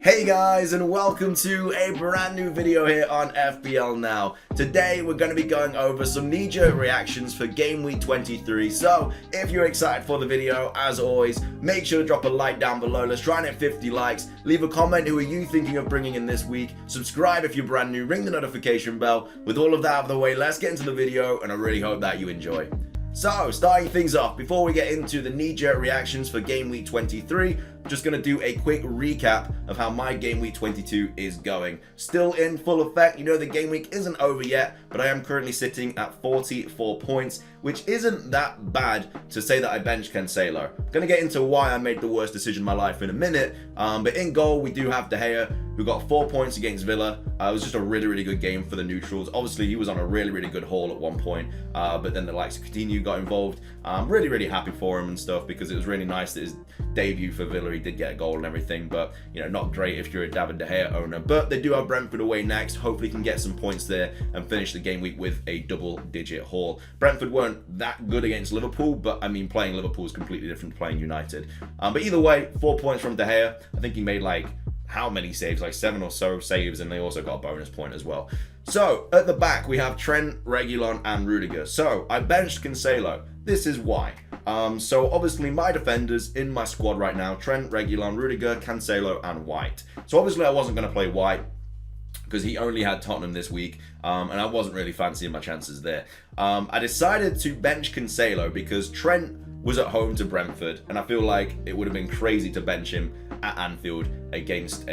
Hey guys, and welcome to a brand new video here on FPL Now. Today we're going to be going over some knee-jerk reactions for Game Week 23. So if you're excited for the video, as always, make sure to drop a like down below. Let's try and hit 50 likes. Leave a comment, who are you thinking of bringing in this week? Subscribe if you're brand new, ring the notification bell. With all of that out of the way, let's get into the video, and I really hope that you enjoy. So, starting things off, before we get into the knee-jerk reactions for Game Week 23, I'm just going to do a quick recap of how my Game Week 22 is going. Still in full effect. You know, the game week isn't over yet, but I am currently sitting at 44 points, which isn't that bad to say that I benched Cancelo. I'm going to get into why I made the worst decision in my life in a minute, but in goal, we do have De Gea, who got 4 points against Villa. It was just a really good game for the neutrals. Obviously, he was on a really good haul at one point, but then the likes of Coutinho got involved. I'm really happy for him and stuff, because it was really nice that his debut for Villa, he did get a goal and everything, but you know, not great if you're a David De Gea owner. But they do have Brentford away next. Hopefully can get some points there and finish the game week with a double-digit haul. Brentford weren't that good against Liverpool, but I mean, playing Liverpool is completely different to playing United. But either way, 4 points from De Gea. I think he made like how many saves, like 7 or so saves, and they also got a bonus point as well. So at the back we have Trent, Reguilon and Rudiger. So I benched Cancelo. This is why. So obviously my defenders in my squad right now: Trent, Reguilon, Rudiger, Cancelo and White. So obviously I wasn't going to play White because he only had Tottenham this week, and I wasn't really fancying my chances there. I decided to bench Cancelo because Trent was at home to Brentford, and I feel like it would have been crazy to bench him at Anfield against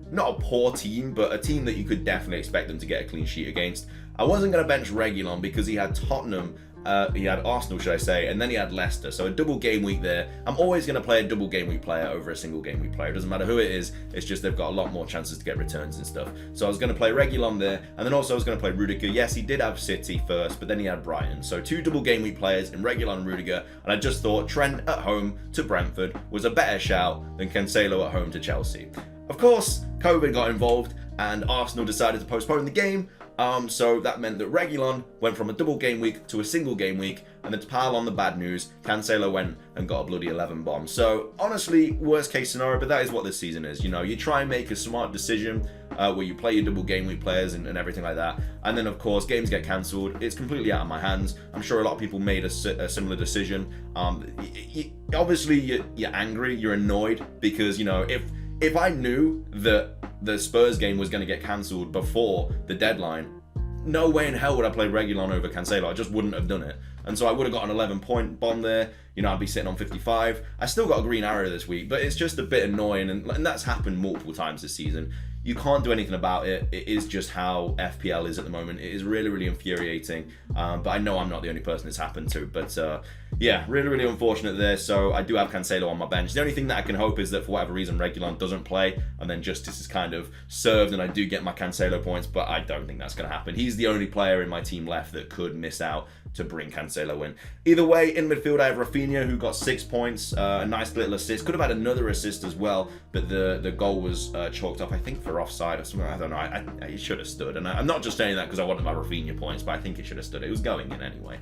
not a poor team, but a team that you could definitely expect them to get a clean sheet against. I wasn't going to bench Reguilon because he had Tottenham, he had Arsenal, should I say, and then he had Leicester. So a double game week there. I'm always going to play a double game week player over a single game week player. It doesn't matter who it is, it's just they've got a lot more chances to get returns and stuff. So I was going to play Reguilon there, and then also I was going to play Rudiger. Yes, he did have City first, but then he had Brighton. So two double game week players in Reguilon and Rudiger, and I just thought Trent at home to Brentford was a better shout than Cancelo at home to Chelsea. Of course, COVID got involved, and Arsenal decided to postpone the game. So that meant that Reguilon went from a double game week to a single game week, and then to pile on the bad news, Cancelo went and got a bloody 11 bomb. So honestly, worst case scenario, but that is what this season is. You know, you try and make a smart decision where you play your double game week players and everything like that, and then of course games get cancelled. It's completely out of my hands. I'm sure a lot of people made a similar decision. Obviously you're angry, you're annoyed, because you know, if I knew that the Spurs game was going to get cancelled before the deadline, no way in hell would I play Reguilon over Cancelo. I just wouldn't have done it. And so I would have got an 11-point bomb there. You know, I'd be sitting on 55. I still got a green arrow this week, but it's just a bit annoying, and that's happened multiple times this season. You can't do anything about it. It is just how FPL is at the moment. It is really infuriating. But I know I'm not the only person it's happened to. But yeah, really unfortunate there. So I do have Cancelo on my bench. The only thing that I can hope is that for whatever reason Reguilon doesn't play, and then justice is kind of served and I do get my Cancelo points, but I don't think that's going to happen. He's the only player in my team left that could miss out to bring Cancelo in. Either way, in midfield I have Rafinha, who got 6 points, a nice little assist. Could have had another assist as well, but the goal was chalked up, I think, for offside or something. I don't know. It should have stood, and I'm not just saying that because I wanted my Rafinha points, but I think it should have stood. It was going in anyway.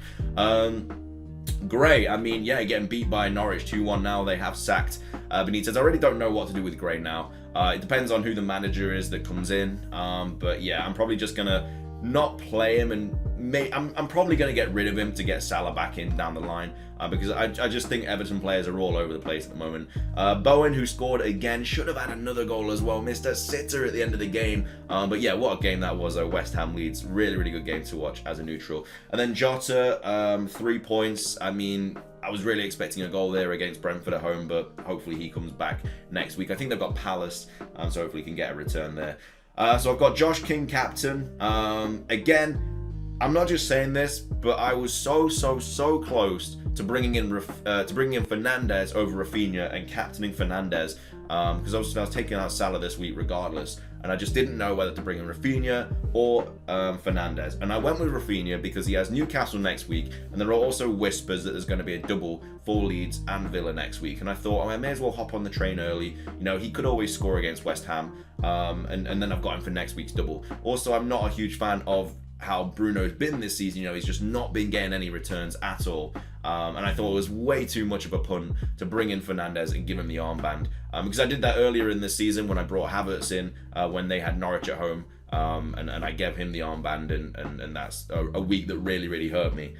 Gray, I mean, yeah, getting beat by Norwich 2-1 now. They have sacked Benitez. I really don't know what to do with Gray now. It depends on who the manager is that comes in, but yeah, I'm probably just gonna not play him, and I'm probably going to get rid of him to get Salah back in down the line, because I just think Everton players are all over the place at the moment. Bowen, who scored again, should have had another goal as well. Missed a sitter at the end of the game. But yeah, what a game that was. West Ham Leeds, really good game to watch as a neutral. And then Jota, 3 points. I mean, I was really expecting a goal there against Brentford at home, but hopefully he comes back next week. I think they've got Palace, so hopefully he can get a return there. So I've got Josh King captain. Again, I'm not just saying this, but I was so close to bringing in Fernandes over Rafinha and captaining Fernandes, because I was taking out Salah this week regardless, and I just didn't know whether to bring in Rafinha or Fernandes. And I went with Rafinha because he has Newcastle next week, and there are also whispers that there's going to be a double for Leeds and Villa next week. And I thought, I may as well hop on the train early. You know, he could always score against West Ham, and then I've got him for next week's double. Also, I'm not a huge fan of how Bruno's been this season. You know, he's just not been getting any returns at all. And I thought it was way too much of a punt to bring in Fernandes and give him the armband. Because I did that earlier in the season when I brought Havertz in when they had Norwich at home. And I gave him the armband, and that's a week that really hurt me.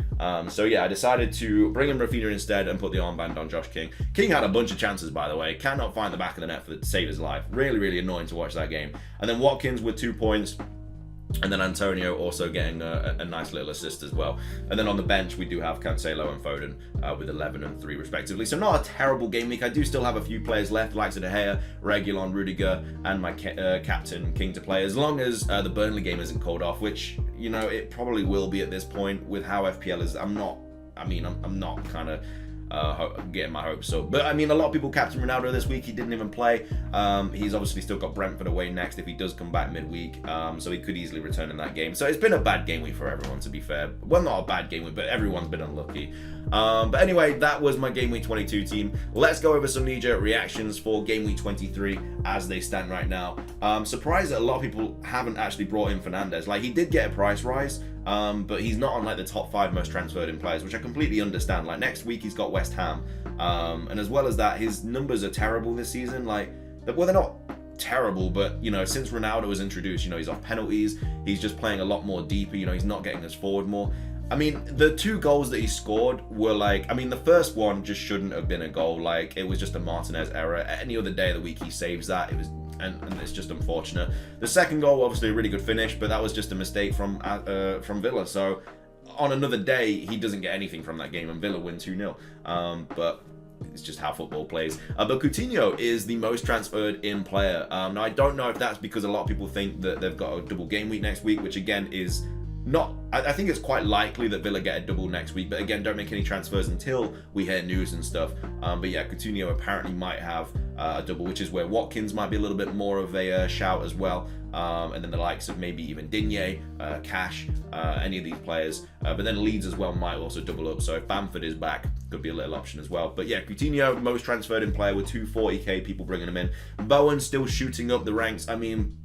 So yeah, I decided to bring in Rafinha instead and put the armband on Josh King. King had a bunch of chances, by the way. Cannot find the back of the net to save his life. Really annoying to watch that game. And then Watkins with 2 points. And then Antonio also getting a nice little assist as well. And then on the bench, we do have Cancelo and Foden with 11 and 3 respectively. So not a terrible game week. I do still have a few players left, like De Gea, Reguilon, Rudiger, and my captain King to play, as long as the Burnley game isn't called off, which, you know, it probably will be at this point with how FPL is. I'm not kind of getting my hopes up. But I mean, a lot of people captain Ronaldo this week. He didn't even play. He's obviously still got Brentford away next if he does come back midweek. So he could easily return in that game. So it's been a bad game week for everyone, to be fair. Well, not a bad game week, but everyone's been unlucky. But anyway, that was my Game Week 22 team. Let's go over some knee-jerk reactions for Game Week 23 as they stand right now. Surprised that a lot of people haven't actually brought in Fernandes. Like, he did get a price rise, but he's not on like the top 5 most transferred in players, which I completely understand. Like, next week he's got West Ham, and as well as that, his numbers are terrible this season. Like, well, they're not terrible, but you know, since Ronaldo was introduced, you know, he's off penalties, he's just playing a lot more deeper, you know, he's not getting us forward more. I mean, the 2 goals that he scored were like, I mean, the first one just shouldn't have been a goal. Like, it was just a Martinez error. Any other day of the week he saves that. It was, and it's just unfortunate. The second goal, obviously a really good finish, but that was just a mistake from Villa. So on another day, he doesn't get anything from that game, and Villa win 2-0. But it's just how football plays. But Coutinho is the most transferred in player. Now, I don't know if that's because a lot of people think that they've got a double game week next week, which again is not, I think it's quite likely that Villa get a double next week, but again, don't make any transfers until we hear news and stuff. But yeah, Coutinho apparently might have a double, which is where Watkins might be a little bit more of a shout as well. And then the likes of maybe even Digne, Cash, any of these players. But then Leeds as well might also double up. So if Bamford is back, could be a little option as well. But yeah, Coutinho, most transferred in player with 240k people bringing him in. Bowen still shooting up the ranks. I mean,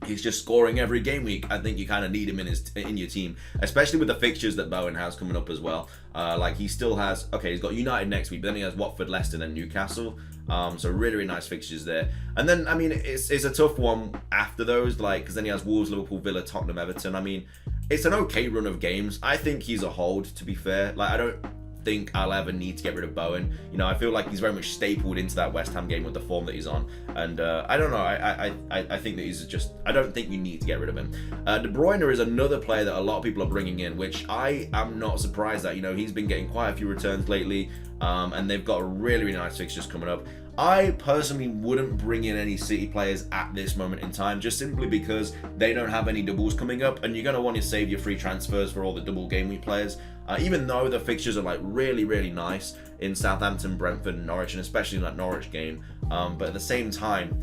he's just scoring every game week. I think you kind of need him in your team, especially with the fixtures that Bowen has coming up as well. Like, he still has, okay, he's got United next week, but then he has Watford, Leicester, and Newcastle. So really nice fixtures there. And then, I mean, it's a tough one after those, like, because then he has Wolves, Liverpool, Villa, Tottenham, Everton. I mean, it's an okay run of games. I think he's a hold, to be fair. Like, I don't think I'll ever need to get rid of Bowen. You know, I feel like he's very much stapled into that West Ham game with the form that he's on, and I don't know, I think that he's just, I don't think you need to get rid of him. De Bruyne is another player that a lot of people are bringing in, which I am not surprised at. You know, he's been getting quite a few returns lately, and they've got really nice fixtures coming up. I personally wouldn't bring in any City players at this moment in time, just simply because they don't have any doubles coming up, and you're going to want to save your free transfers for all the double game week players. Even though the fixtures are like really nice in Southampton, Brentford, and Norwich, and especially in that Norwich game. But at the same time,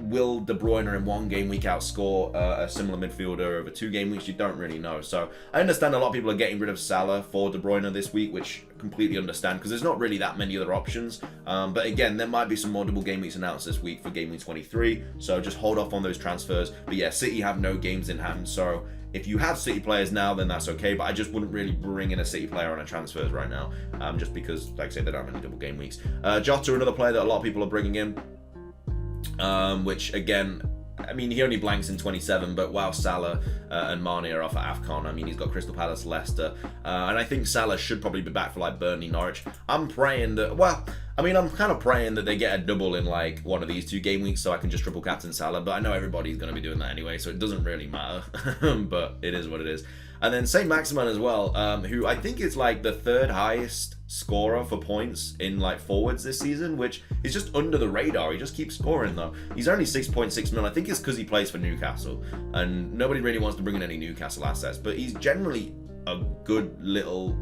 will De Bruyne in one game week outscore a similar midfielder over 2 game weeks? You don't really know. So I understand a lot of people are getting rid of Salah for De Bruyne this week, which I completely understand, because there's not really that many other options. But again, there might be some more double game weeks announced this week for game week 23. So just hold off on those transfers. But yeah, City have no games in hand. So if you have City players now, then that's okay, but I just wouldn't really bring in a City player on a transfers right now, just because, like I say, they don't have any double game weeks. Jota, another player that a lot of people are bringing in, which again, I mean, he only blanks in 27, but while Salah and Mane are off at AFCON, I mean, he's got Crystal Palace, Leicester, and I think Salah should probably be back for like Burnley, Norwich. I'm praying that, well, I mean, I'm kind of praying that they get a double in like one of these 2 game weeks so I can just triple captain Salah, but I know everybody's going to be doing that anyway, so it doesn't really matter, but it is what it is. And then Saint Maximin as well, who I think is like the 3rd highest scorer for points in like forwards this season, which is just under the radar. He just keeps scoring though. He's only 6.6 mil. I think it's because he plays for Newcastle, and nobody really wants to bring in any Newcastle assets, but he's generally a good little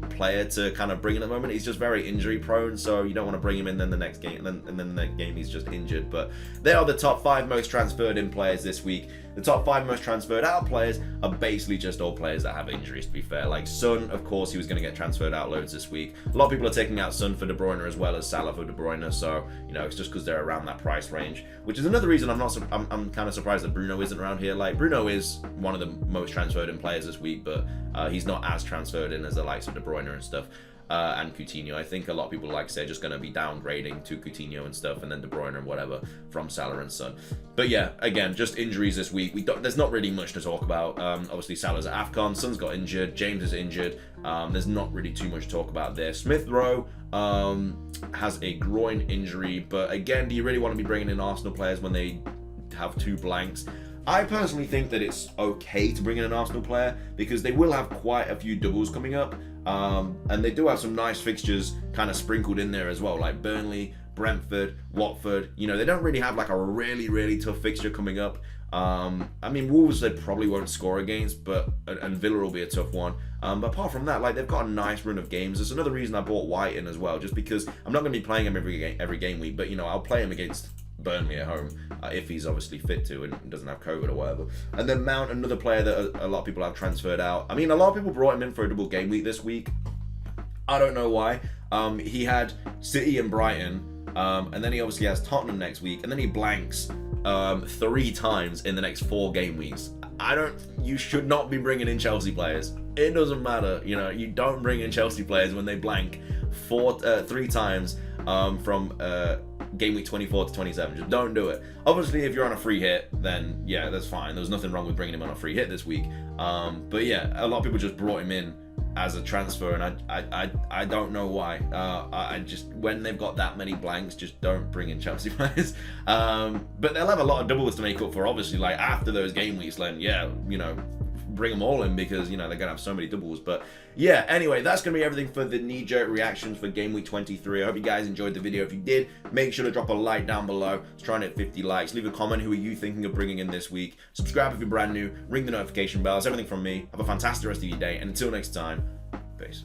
player to kind of bring in at the moment. He's just very injury prone, so you don't want to bring him in then the next game, and then the next game he's just injured. But they are the top 5 most transferred in players this week. The top 5 most transferred out players are basically just all players that have injuries, to be fair. Like Son, of course, he was going to get transferred out loads this week. A lot of people are taking out Son for De Bruyne as well as Salah for De Bruyne, so you know, it's just because they're around that price range, which is another reason I'm kind of surprised that Bruno isn't around here. Like, Bruno is one of the most transferred in players this week, but he's not as transferred in as the likes of De Bruyne and stuff. and Coutinho. I think a lot of people, like I say, just going to be downgrading to Coutinho and stuff, and then De Bruyne and whatever from Salah and Son. But yeah, again, just injuries this week. There's not really much to talk about. Obviously, Salah's at AFCON, Son's got injured, James is injured. There's not really too much to talk about there. Smith Rowe has a groin injury, but again, do you really want to be bringing in Arsenal players when they have 2 blanks? I personally think that it's okay to bring in an Arsenal player because they will have quite a few doubles coming up, and they do have some nice fixtures kind of sprinkled in there as well, like Burnley, Brentford, Watford. You know, they don't really have like a really tough fixture coming up. I mean, Wolves they probably won't score against, and Villa will be a tough one. But apart from that, like they've got a nice run of games. That's another reason I bought White in as well, just because I'm not going to be playing him every game week, but you know, I'll play him against Burnley at home if he's obviously fit to and doesn't have COVID or whatever. And then Mount, another player that a lot of people have transferred out. I mean, a lot of people brought him in for a double game week this week. I don't know why. He had City and Brighton, and then he obviously has Tottenham next week, and then he blanks 3 times in the next 4 game weeks. You should not be bringing in Chelsea players. It doesn't matter, you know, you don't bring in Chelsea players when they blank 3 times from game week 24 to 27. Just don't do it. Obviously, if you're on a free hit, then yeah, that's fine. There's nothing wrong with bringing him on a free hit this week. But yeah, a lot of people just brought him in as a transfer, and I don't know why. I just, when they've got that many blanks, just don't bring in Chelsea players. But they'll have a lot of doubles to make up for, obviously, like after those game weeks. Then yeah, you know, bring them all in because you know they're gonna have so many doubles. But yeah, anyway, that's gonna be everything for the knee-jerk reactions for game week 23. I hope you guys enjoyed the video. If you did, make sure to drop a like down below. Let's try and hit 50 likes. Leave a comment. Who are you thinking of bringing in this week? Subscribe if you're brand new. Ring the notification bells. Everything from me. Have a fantastic rest of your day, and until next time, peace.